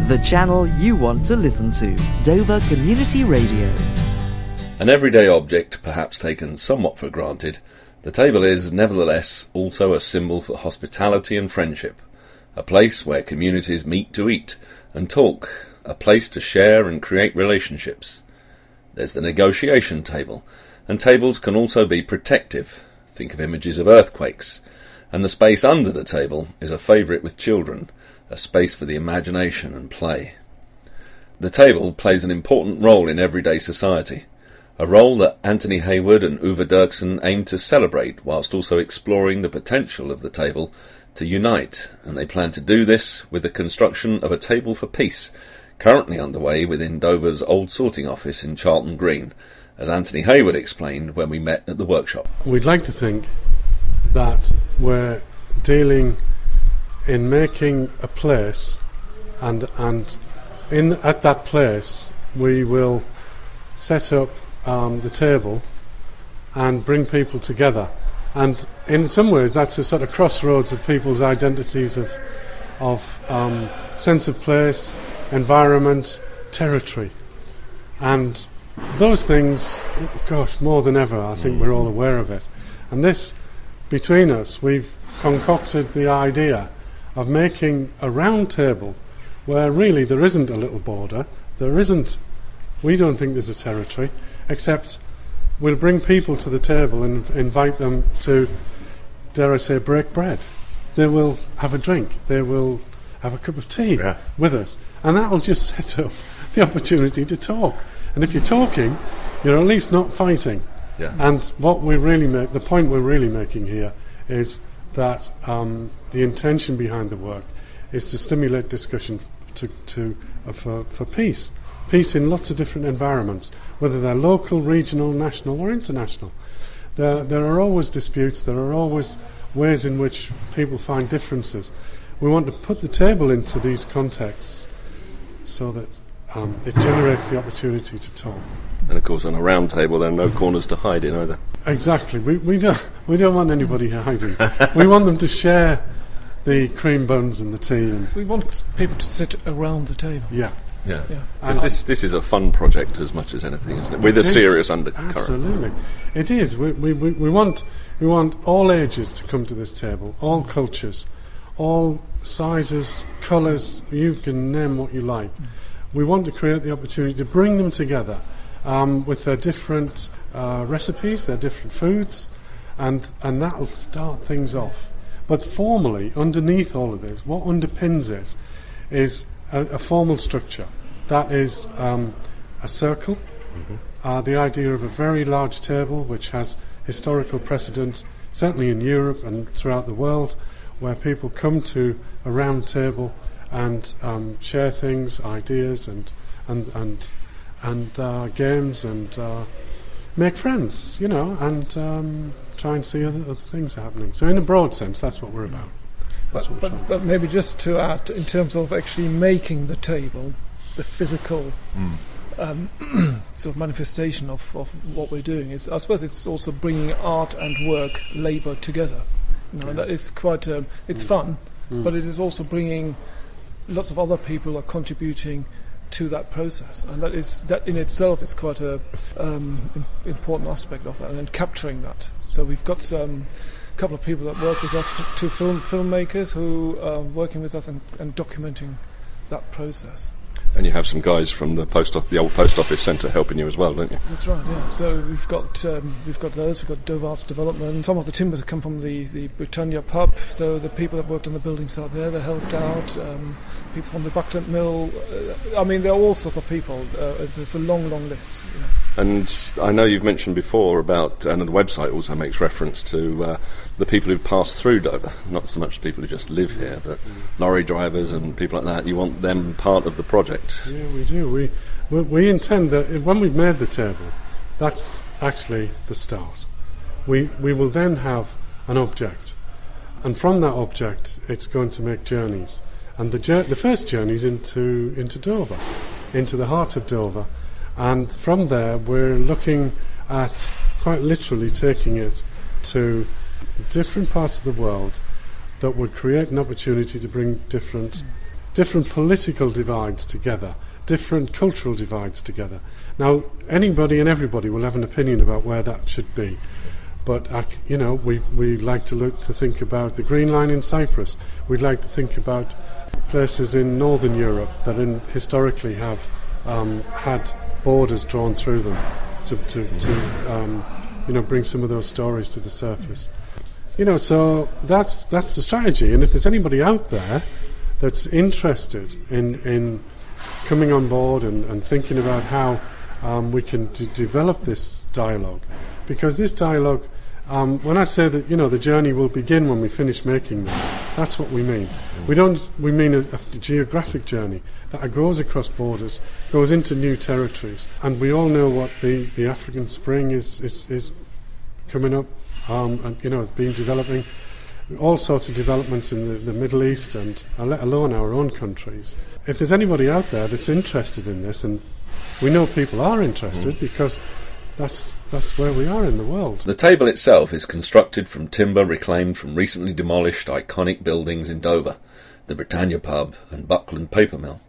The channel you want to listen to. Dover Community Radio. An everyday object, perhaps taken somewhat for granted, the table is, nevertheless, also a symbol for hospitality and friendship, a place where communities meet to eat and talk, a place to share and create relationships. There's the negotiation table, and tables can also be protective. Think of images of earthquakes. And the space under the table is a favourite with children, a space for the imagination and play. The table plays an important role in everyday society, a role that Anthony Heywood and Derksen aim to celebrate whilst also exploring the potential of the table to unite, and they plan to do this with the construction of a table for peace, currently underway within Dover's old sorting office in Charlton Green, as Anthony Heywood explained when we met at the workshop. We'd like to think that we're dealing in making a place, and at that place we will set up the table and bring people together. And in some ways that's a sort of crossroads of people's identities of sense of place, environment, territory. And those things, gosh, more than ever, I think we're all aware of it. And this, between us, we've concocted the idea of making a round table where really there isn't a little border, we don't think there's a territory, except we'll bring people to the table and invite them to, dare I say, break bread. They will have a drink, they will have a cup of tea with us, and that'll just set up the opportunity to talk. And if you're talking, you're at least not fighting. Yeah. And what the point we're really making here is that the intention behind the work is to stimulate discussion for peace in lots of different environments, whether they're local, regional, national or international. There are always disputes, there are always ways in which people find differences. We want to put the table into these contexts so that it generates the opportunity to talk. And of course, on a round table, there are no corners to hide in either. Exactly. We don't want anybody hiding. We want them to share the cream buns and the tea. And we want people to sit around the table. Yeah. And this is a fun project as much as anything, isn't it? With a serious undercurrent. Absolutely, it is. We want all ages to come to this table, all cultures, all sizes, colours. You can name what you like. We want to create the opportunity to bring them together with their different recipes, their different foods, and that'll start things off. But formally, underneath all of this, what underpins it is a formal structure. That is a circle, the idea of a very large table which has historical precedent, certainly in Europe and throughout the world, where people come to a round table and share things, ideas, and games, and make friends, and try and see other things happening. So in a broad sense, that's what we're about. But maybe just to add, in terms of actually making the table, the physical sort of manifestation of what we're doing, is, I suppose, it's also bringing art and work, labour together. That is quite. It's fun, but it is also bringing lots of other people are contributing to that process, and that in itself is quite a important aspect of that, and then capturing that. So we've got couple of people that work with us, two filmmakers who are working with us and documenting that process. And you have some guys from the old post office centre helping you as well, don't you? That's right. Yeah. So we've got those. We've got Dover Arts Development. Some of the timbers have come from the Britannia pub. So the people that worked on the buildings out there, they helped out. People from the Buckland Mill. There are all sorts of people. It's a long list. And I know you've mentioned before about, and the website also makes reference to the people who pass through Dover, not so much the people who just live here, but lorry drivers and people like that. You want them part of the project. Yeah, we do. We intend that when we've made the table, that's actually the start. We will then have an object, and from that object, it's going to make journeys. And the first journey is into Dover, into the heart of Dover. And from there, we're looking at quite literally taking it to different parts of the world that would create an opportunity to bring different different political divides together, different cultural divides together. Now, anybody and everybody will have an opinion about where that should be. But we like to think about the Green Line in Cyprus. We'd like to think about places in Northern Europe that historically have had borders drawn through them to bring some of those stories to the surface. So that's the strategy. And if there's anybody out there that's interested in coming on board and thinking about how we can develop this dialogue, because this dialogue, when I say that the journey will begin when we finish making this, that's what we mean. We mean a geographic journey that goes across borders, goes into new territories, and we all know what the African Spring is coming up, and it's been developing, all sorts of developments in the Middle East, and let alone our own countries. If there's anybody out there that's interested in this, and we know people are interested because that's where we are in the world. The table itself is constructed from timber reclaimed from recently demolished iconic buildings in Dover, the Britannia pub and Buckland Paper Mill.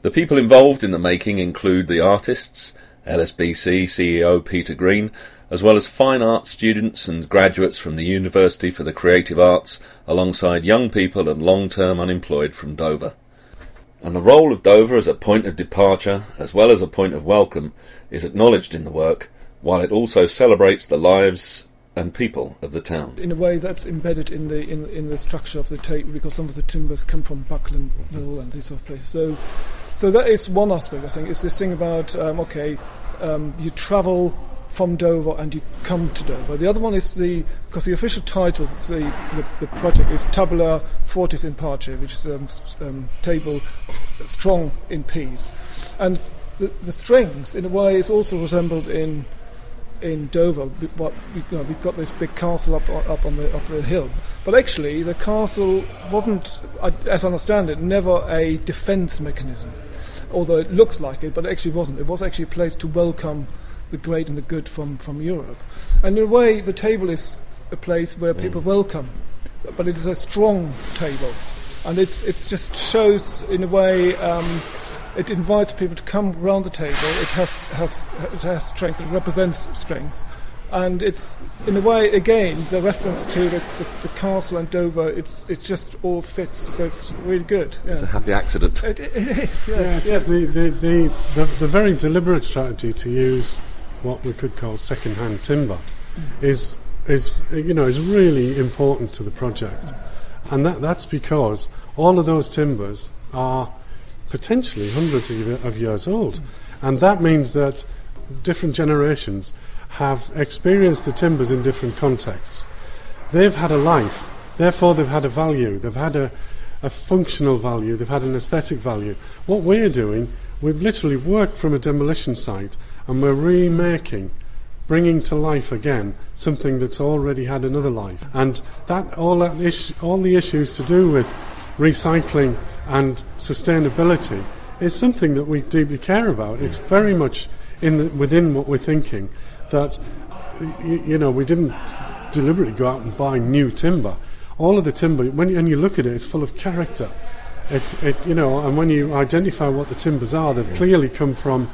The people involved in the making include the artists, LSBC CEO Peter Green, as well as fine arts students and graduates from the University for the Creative Arts, alongside young people and long-term unemployed from Dover. And the role of Dover as a point of departure, as well as a point of welcome, is acknowledged in the work, while it also celebrates the lives and people of the town. In a way that's embedded in the structure of the table, because some of the timbers come from Buckland Mill and these sort of places. So that is one aspect, I think. It's this thing about, you travel from Dover and you come to Dover. The other one is because the official title of the project is Tabula Fortis in Pace, which is table strong in peace. And the strings, in a way, is also resembled in Dover. We've got this big castle up on the hill, but actually the castle wasn't, as I understand it, never a defence mechanism, although it looks like it, but it actually wasn't. It was actually a place to welcome the great and the good from Europe. And in a way, the table is a place where people welcome, but it is a strong table, and it's just shows in a way. It invites people to come round the table. It has strengths. It represents strengths, and it's in a way again the reference to the castle and Dover. It just all fits. So it's really good. Yeah. It's a happy accident. It is. Yes. Yeah, it is the very deliberate strategy to use what we could call second-hand timber is really important to the project, and that's because all of those timbers are potentially hundreds of years old, and that means that different generations have experienced the timbers in different contexts. They've had a life, therefore they've had a value, they've had a functional value, they've had an aesthetic value. What we're doing, we've literally worked from a demolition site and we're remaking, bringing to life again something that's already had another life, and all the issues to do with recycling and sustainability is something that we deeply care about. It's very much within what we're thinking, that we didn't deliberately go out and buy new timber. All of the timber, when you look at it, it's full of character. And when you identify what the timbers are, they've clearly come from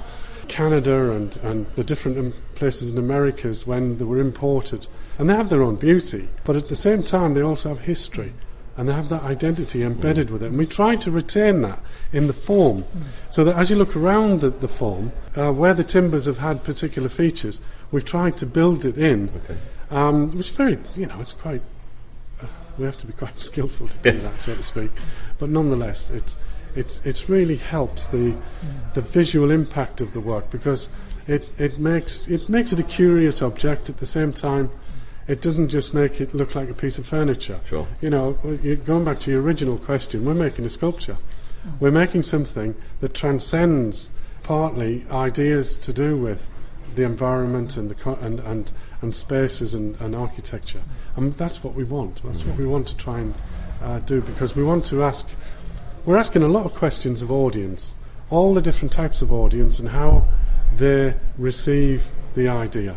Canada and the different places in Americas when they were imported, and they have their own beauty, but at the same time they also have history. And they have that identity embedded with it. And we try to retain that in the form, so that as you look around the form, where the timbers have had particular features, we've tried to build it in, which is very, it's quite, we have to be quite skillful to do that, so to speak. But nonetheless, it's really helps the visual impact of the work, because it makes it a curious object. At the same time, it doesn't just make it look like a piece of furniture. Sure. Going back to your original question, we're making a sculpture. We're making something that transcends partly ideas to do with the environment and and spaces and architecture. And that's what we want. That's what we want to try and do, because we want to ask. We're asking a lot of questions of audience, all the different types of audience, and how they receive the idea,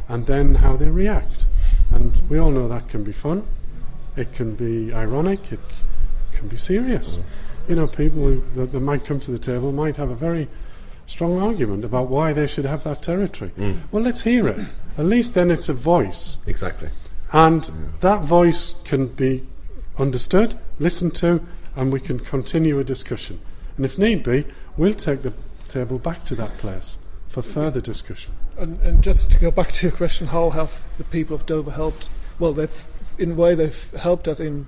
and then how they react. And we all know that can be fun, it can be ironic, it can be serious. people that might come to the table might have a very strong argument about why they should have that territory. Well, let's hear it. At least then it's a voice. Exactly. And that voice can be understood, listened to, and we can continue a discussion. And if need be, we'll take the table back to that place for further discussion. And just to go back to your question, how have the people of Dover helped? Well, in a way they've helped us in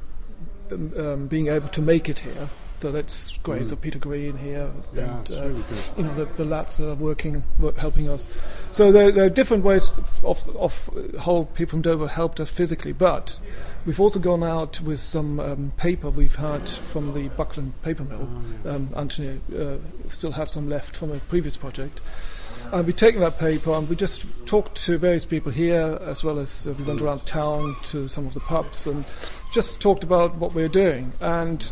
being able to make it here. So that's great. So Peter Green here, and really good. the lads that are helping us. So there are different ways of how people from Dover helped us physically. But we've also gone out with some paper we've had from the Buckland Paper Mill. Anthony still has some left from a previous project. And we've taken that paper and we just talked to various people here, as well as we went around town to some of the pubs and just talked about what we're doing. And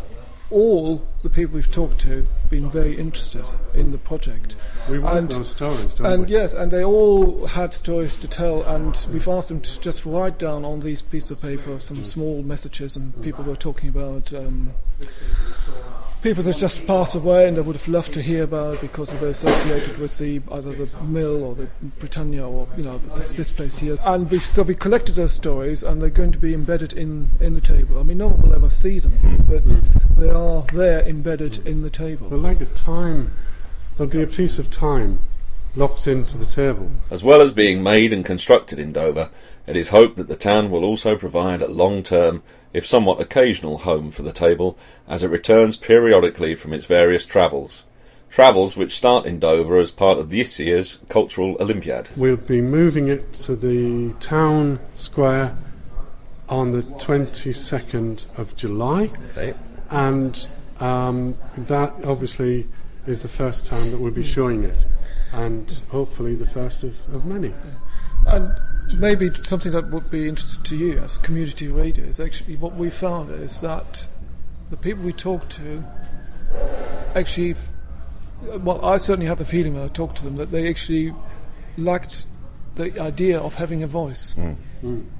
all the people we've talked to have been very interested in the project. We want those stories, don't we? And yes, and they all had stories to tell, and we've asked them to just write down on these pieces of paper some small messages, and people were talking about people that just passed away and they would have loved to hear about it because they're associated with either the mill or the Britannia or this place here. And we collected those stories, and they're going to be embedded in the table. I mean, no one will ever see them, but they are there embedded in the table. Well, like there'll be a piece of time locked into the table. As well as being made and constructed in Dover, it is hoped that the town will also provide a long-term, if somewhat occasional, home for the table as it returns periodically from its various travels which start in Dover as part of this year's Cultural Olympiad. We'll be moving it to the town square on the 22nd of July. Okay. And that obviously is the first time that we'll be showing it, and hopefully the first of many. And maybe something that would be interesting to you as community radio is actually what we found is that the people we talk to actually, well, I certainly had the feeling when I talked to them that they actually liked the idea of having a voice,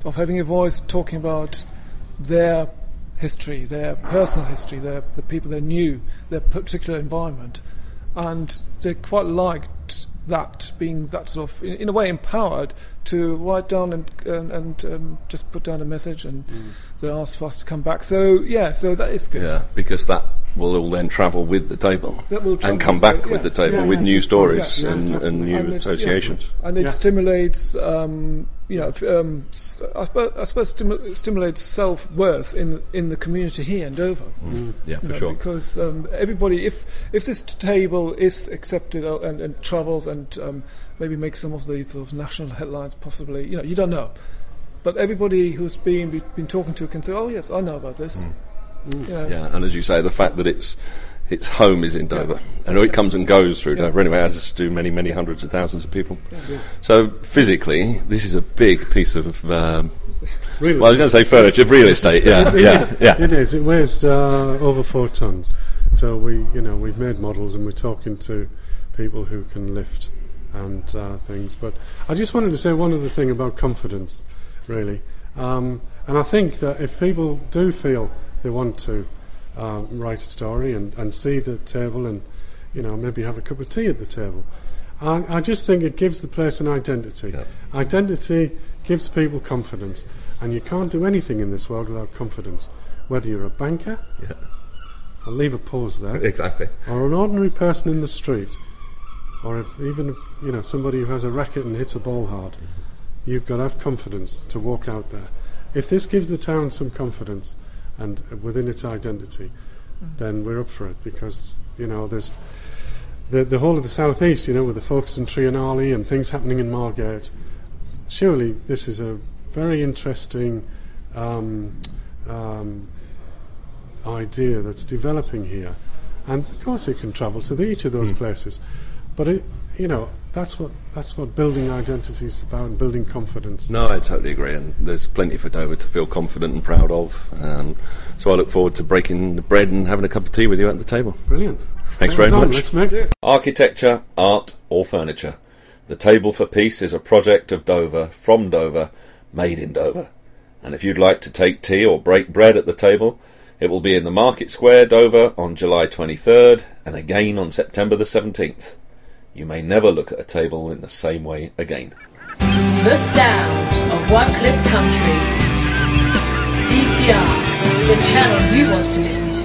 of having a voice talking about their history, their personal history, the people they knew, their particular environment, and they quite liked that, being that sort of, in a way, empowered to write down and just put down a message, and they asked for us to come back. So that is good. Yeah, because that will all then travel with the table and come back with the table with new stories and new associations. And it stimulates, I suppose stimulates self-worth in the community here in Dover. For sure. Because everybody, if this table is accepted and travels and maybe makes some of the sort of national headlines, possibly, you don't know. But everybody who's been talking to can say, "Oh yes, I know about this." Yeah, and as you say, the fact that its home is in Dover, and it comes and goes through Dover anyway, as do many, many hundreds of thousands of people. So physically, this is a big piece of I was going to say furniture, real estate. It is. It weighs over 4 tons. So we've made models, and we're talking to people who can lift and things. But I just wanted to say one other thing about confidence, really. And I think that if people do feel they want to write a story and see the table and maybe have a cup of tea at the table, I just think it gives the place an identity. Identity gives people confidence, and you can't do anything in this world without confidence, whether you're a banker, I'll leave a pause there, exactly, or an ordinary person in the street, or even somebody who has a racket and hits a ball hard. You've got to have confidence to walk out there. If this gives the town some confidence and within its identity, then we're up for it, because there's the whole of the southeast, with the Folkestone Triennale and things happening in Margate. Surely this is a very interesting idea that's developing here, and of course it can travel to each of those places, but that's what building identity is about, and building confidence. No, I totally agree, and there's plenty for Dover to feel confident and proud of. So I look forward to breaking the bread and having a cup of tea with you at the table. Brilliant. Thanks very much. Let's make it. Architecture, art or furniture. The Table for Peace is a project of Dover, from Dover, made in Dover. And if you'd like to take tea or break bread at the table, It will be in the Market Square, Dover, on July 23rd, and again on September the 17th. You may never look at a table in the same way again. The sound of Wycliffe's country. DCR, the channel you want to listen to.